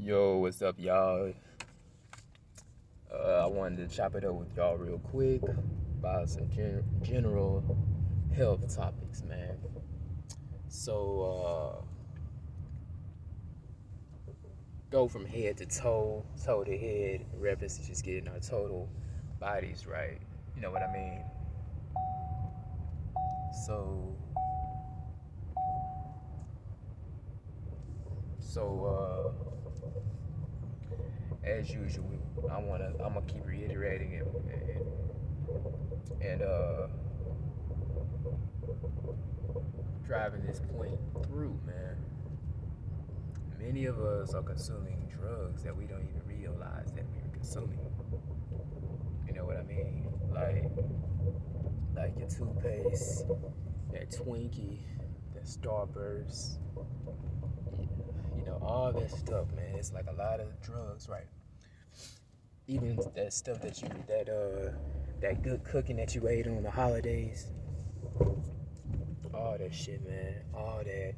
Yo, what's up, y'all? I wanted to chop it up with y'all real quick about some general health topics, man. So, go from head to toe, toe to head, in reference to just getting our total bodies right. You know what I mean? So, so, as usual, I'm gonna keep reiterating it and driving this point through, man. Many of us are consuming drugs that we don't even realize that we're consuming. You know what I mean? Like your toothpaste, that Twinkie, that Starburst, all that stuff, man. It's like a lot of drugs, right? Even that stuff that good cooking that you ate on the holidays, all that shit, man. All that.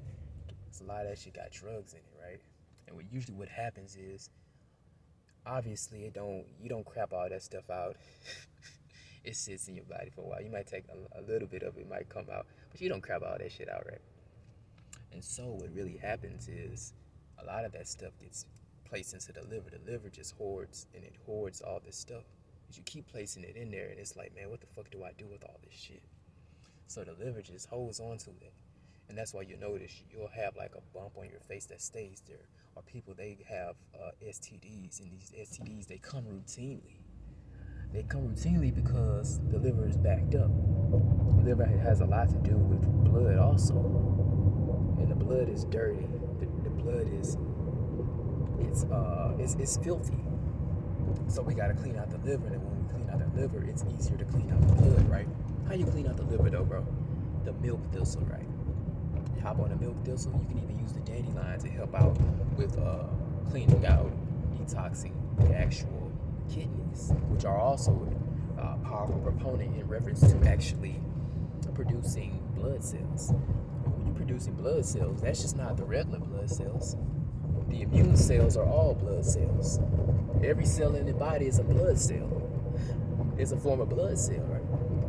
It's a lot of that shit got drugs in it, right? And what happens is, obviously, you don't crap all that stuff out. It sits in your body for a while. You might take a little bit of it, might come out, but you don't crap all that shit out, right? And so what really happens is a lot of that stuff gets placed into the liver. The liver just hoards, and it hoards all this stuff. Because you keep placing it in there, and it's like, man, what the fuck do I do with all this shit? So the liver just holds on to it. And that's why you notice you'll have like a bump on your face that stays there. Or people, they have STDs, and these STDs, they come routinely. They come routinely because the liver is backed up. The liver has a lot to do with blood also. And the blood is dirty. The blood is it's filthy. So we gotta clean out the liver, and when we clean out the liver, it's easier to clean out the blood, right? How you clean out the liver though, bro? The milk thistle, right? Hop on the milk thistle. You can even use the dandelion to help out with cleaning out, detoxing the actual kidneys, which are also a powerful proponent in reference to actually producing blood cells. When you're producing blood cells, that's just not the regular blood cells. The immune cells are all blood cells. Every cell in the body is a blood cell. It's a form of blood cell, right?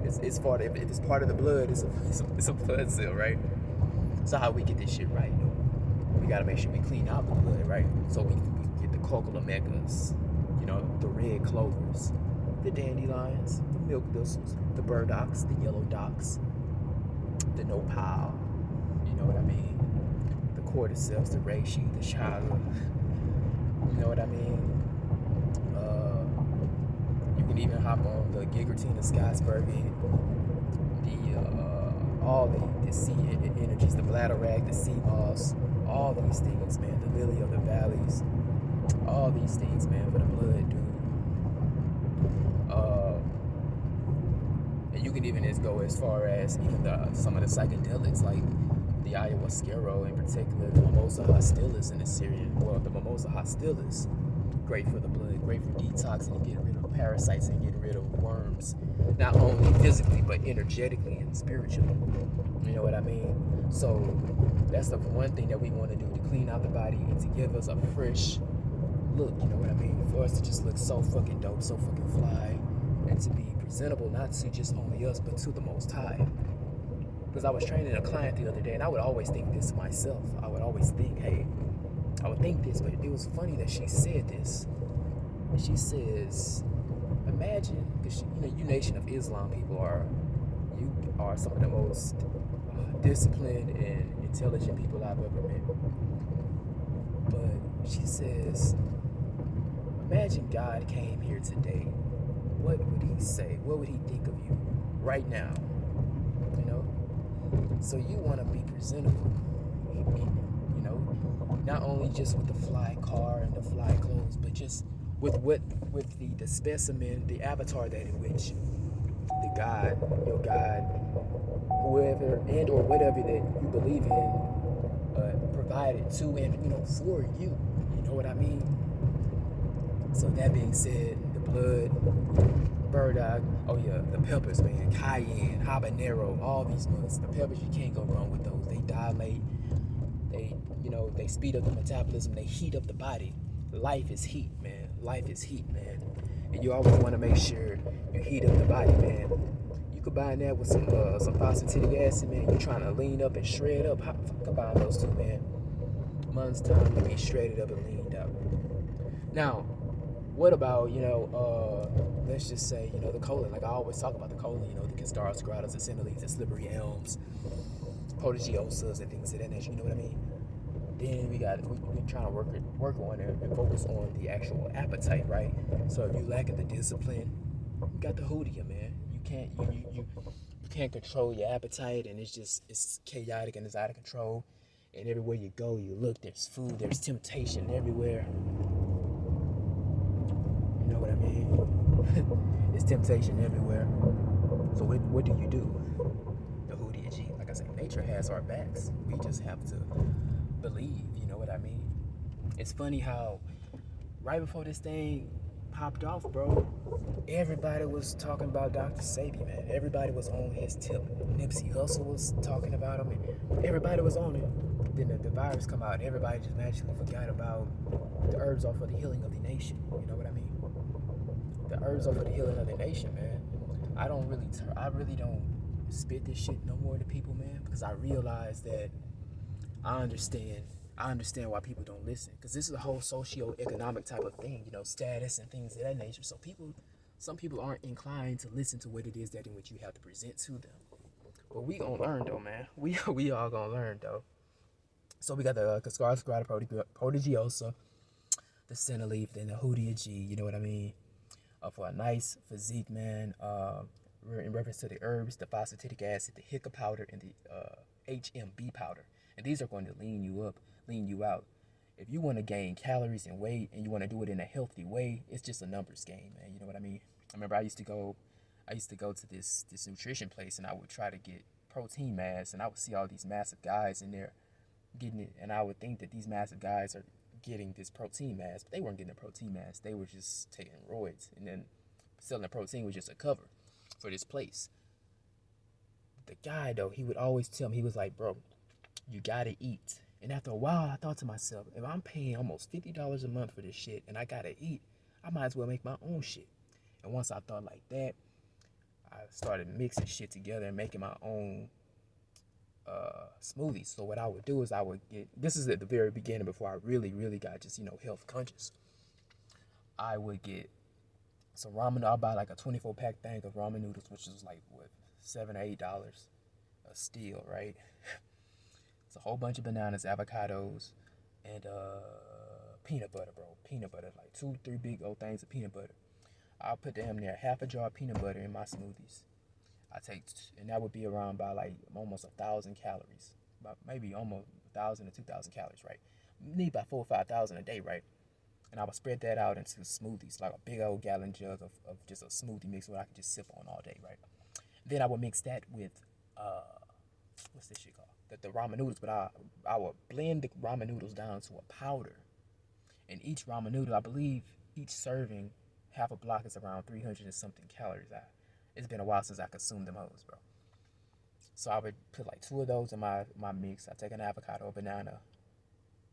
It's part of, if it's part of the blood, it's a blood cell, right? So how we get this shit right, though? We gotta make sure we clean out the blood, right? So we get the cocoa-megas, the red clovers, the dandelions, the milk thistles, the burdocks, the yellow docks, the nopal, you know what I mean? The cordyceps, the reishi, the chaga, you know what I mean? You can even hop on the Gigertina Scottsburg, all the sea energies, the bladderwrack, the sea moss, all these things, man, the lily of the valleys, all these things, man, for the blood, dude. And you can even just go as far as even some of the psychedelics, like the ayahuasca, in particular, the mimosa hostilis in the Syrian, the mimosa hostilis, great for the blood, great for detoxing and getting rid of parasites and getting rid of worms, not only physically but energetically and spiritually. You know what I mean? So that's the one thing that we want to do, to clean out the body and to give us a fresh look. You know what I mean? For us to just look so fucking dope, so fucking fly, and to be presentable, not to just only us, but to the Most High. Because I was training a client the other day, and I would always think this myself. I would always think, hey, I would think this, but it was funny that she said this. And she says, imagine, because you Nation of Islam people are some of the most disciplined and intelligent people I've ever met. But she says, imagine God came here today. What would he say? What would he think of you right now? So you want to be presentable, not only just with the fly car and the fly clothes, but just with the specimen, the avatar that in which the God, your God, whoever and or whatever that you believe in, provided to and for you. You know what I mean? So that being said, the blood, burdock, oh yeah, the peppers, man, cayenne, habanero, all these nuts. The peppers, you can't go wrong with those. They dilate, they speed up the metabolism, they heat up the body. life is heat, man. Life is heat, man. And you always want to make sure you heat up the body, man. You combine that with some phosphoric acid, man. You trying to lean up and shred up. Combine those two, man. Months time to be shredded up and leaned out. Now, what about, let's just say, the colon. Like I always talk about the colon, the Castaris gratus, the Cineles, the slippery elms, protegiosas, and things of that nature. You know what I mean? Then we trying to work on it and focus on the actual appetite, right? So if you lacking the discipline, you got the hoodia, man. You can't control your appetite, and it's chaotic and it's out of control. And everywhere you go, you look, there's food, there's temptation everywhere. You know what I mean? It's temptation everywhere. So what do you do? The hoodia G, like I said, nature has our backs. We just have to believe, you know what I mean? It's funny how right before this thing popped off, bro, everybody was talking about Dr. Sebi, man. Everybody was on his tip. Nipsey Hussle was talking about him, and everybody was on it. Then the virus come out, and everybody just naturally forgot about the herbs are for the healing of the nation. You know what I mean? The herbs are for the healing of the nation, man. I really don't spit this shit no more to people, man, because I realize that I understand why people don't listen, because this is a whole socio-economic type of thing, status and things of that nature. So some people aren't inclined to listen to what it is that in which you have to present to them. But we gonna learn though, man. We all gonna learn though. So we got the Castaris gratus prodigiosa, the Cineleaf, then the hoodia G. You know what I mean? For a nice physique, man. In reference to the herbs, the phosphatidic acid, the hiccup powder, and the HMB powder. And these are going to lean you up, lean you out. If you want to gain calories and weight and you want to do it in a healthy way, it's just a numbers game, man. You know what I mean? I remember I used to go to this nutrition place, and I would try to get protein mass, and I would see all these massive guys in there getting it, and I would think that these massive guys are getting this protein mass, but they weren't getting the protein mass. They were just taking roids, and then selling the protein was just a cover for this place. The guy though, he would always tell me, he was like, bro, you gotta eat. And after a while, I thought to myself, if I'm paying almost $50 a month for this shit and I gotta eat, I might as well make my own shit. And once I thought like that, I started mixing shit together and making my own smoothies. So what I would do is I would get, this is at the very beginning before I really got just, health conscious. I would get some ramen. I'll buy like a 24-pack thing of ramen noodles, which is like, what, $7 or $8 a steal, right? It's a whole bunch of bananas, avocados, and peanut butter, bro. Peanut butter, like 2-3 big old things of peanut butter. I'll put damn near half a jar of peanut butter in my smoothies. And that would be around by like almost 1,000 calories, about maybe almost 1,000 to 2,000 calories, right? Need about 4,000 or 5,000 a day, right? And I would spread that out into smoothies, like a big old gallon jug of just a smoothie mix where I could just sip on all day, right? Then I would mix that with what's this shit called? The ramen noodles, but I would blend the ramen noodles down to a powder. And each ramen noodle, I believe each serving, half a block is around 300 and something calories. It's been a while since I consumed them hoes, bro. So I would put like 2 of those in my mix. I take an avocado, a banana,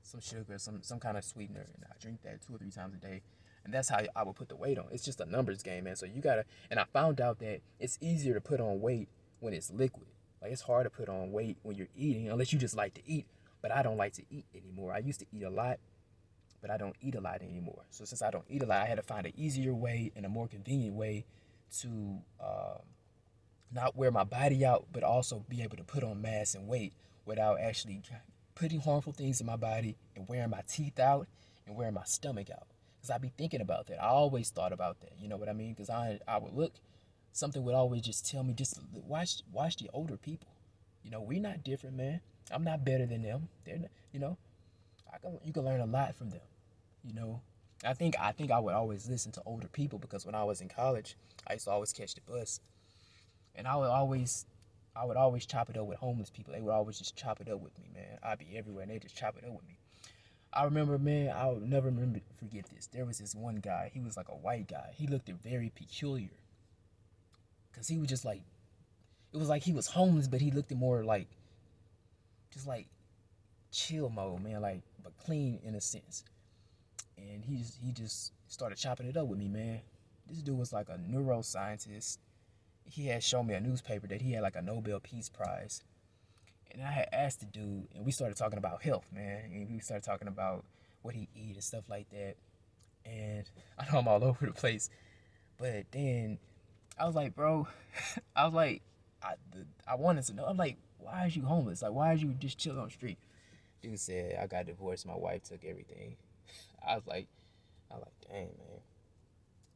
some sugar, some kind of sweetener, and I drink that 2 or 3 times a day. And that's how I would put the weight on. It's just a numbers game, man. So you gotta, and I found out that it's easier to put on weight when it's liquid. Like, it's hard to put on weight when you're eating, unless you just like to eat. But I don't like to eat anymore. I used to eat a lot, but I don't eat a lot anymore. So since I don't eat a lot, I had to find an easier way and a more convenient way to not wear my body out, but also be able to put on mass and weight without actually putting harmful things in my body and wearing my teeth out and wearing my stomach out. Because I be thinking about that. I always thought about that. You know what I mean? Because I would look, something would always just tell me, just watch the older people. We're not different, man. I'm not better than them. They're not, you can learn a lot from them. I think I would always listen to older people, because when I was in college, I used to always catch the bus, and I would always chop it up with homeless people. They would always just chop it up with me, man. I'd be everywhere, and they just chop it up with me. I remember, man, I'll never forget this. There was this one guy. He was like a white guy. He looked very peculiar, because he was just like, it was like he was homeless, but he looked more like, just like chill mode, man, like, but clean in a sense. and he just started chopping it up with me, man. This dude was like a neuroscientist. He had shown me a newspaper that he had like a Nobel Peace Prize. And I had asked the dude, and we started talking about health, man. And we started talking about what he eat and stuff like that. And I know I'm all over the place, but then I was like, bro, I was like, I wanted to know. I'm like, why is you homeless? Like, why is you just chilling on the street? Dude said, I got divorced. My wife took everything. I was like, dang,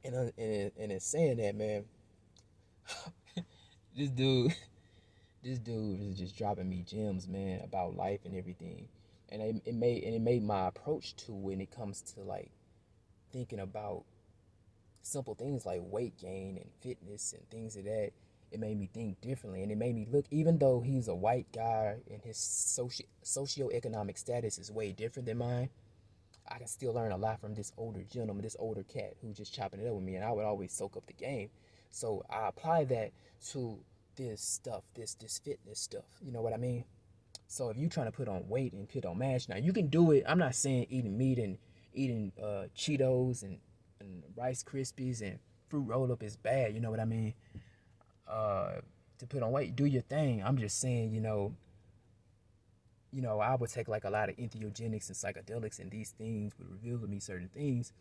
man. And in saying that, man, this dude, this dude is just dropping me gems, man, about life and everything. And it made my approach to when it comes to like thinking about simple things like weight gain and fitness and things of that. It made me think differently, and it made me look. Even though he's a white guy and his socioeconomic status is way different than mine, I can still learn a lot from this older gentleman, this older cat who's just chopping it up with me, and I would always soak up the game. So I apply that to this stuff, this fitness stuff. You know what I mean? So if you're trying to put on weight and put on mass, now you can do it. I'm not saying eating meat and eating Cheetos and Rice Krispies and fruit roll up is bad. You know what I mean? Uh, to put on weight, do your thing. I'm just saying, I would take like a lot of entheogenics and psychedelics, and these things would reveal to me certain things,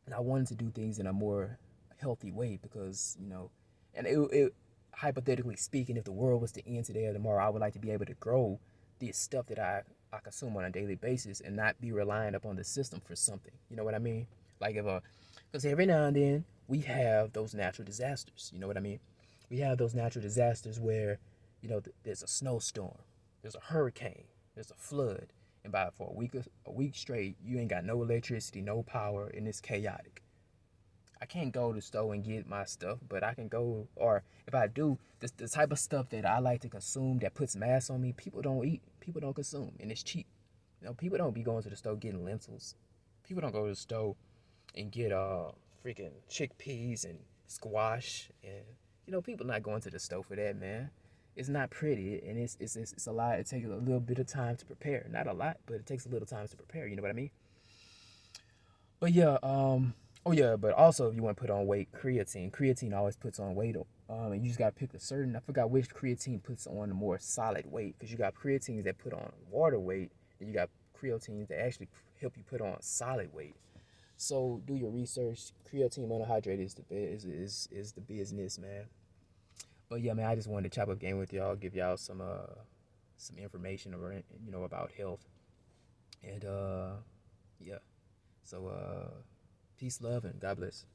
and I wanted to do things in a more healthy way because and it hypothetically speaking, if the world was to end today or tomorrow, I would like to be able to grow this stuff that I consume on a daily basis and not be reliant upon the system for something. You know what I mean? Like because every now and then we have those natural disasters. You know what I mean? We have those natural disasters where there's a snowstorm, there's a hurricane, there's a flood, and for a week straight, you ain't got no electricity, no power, and it's chaotic. I can't go to the store and get my stuff, but I can go, or if I do, the type of stuff that I like to consume that puts mass on me, people don't eat, people don't consume, and it's cheap. People don't be going to the store getting lentils. People don't go to the store and get freaking chickpeas and squash, and people not going to the store for that, man. It's not pretty, and it's a lot. It takes a little bit of time to prepare. Not a lot, but it takes a little time to prepare. You know what I mean? But yeah, oh yeah, but also if you want to put on weight, creatine always puts on weight. And you just gotta pick a certain. I forgot which creatine puts on a more solid weight, because you got creatines that put on water weight, and you got creatines that actually help you put on solid weight. So do your research. Creatine monohydrate is the business, man. But yeah, man, I just wanted to chop up game with y'all, give y'all some information around, about health, and yeah. So peace, love, and God bless.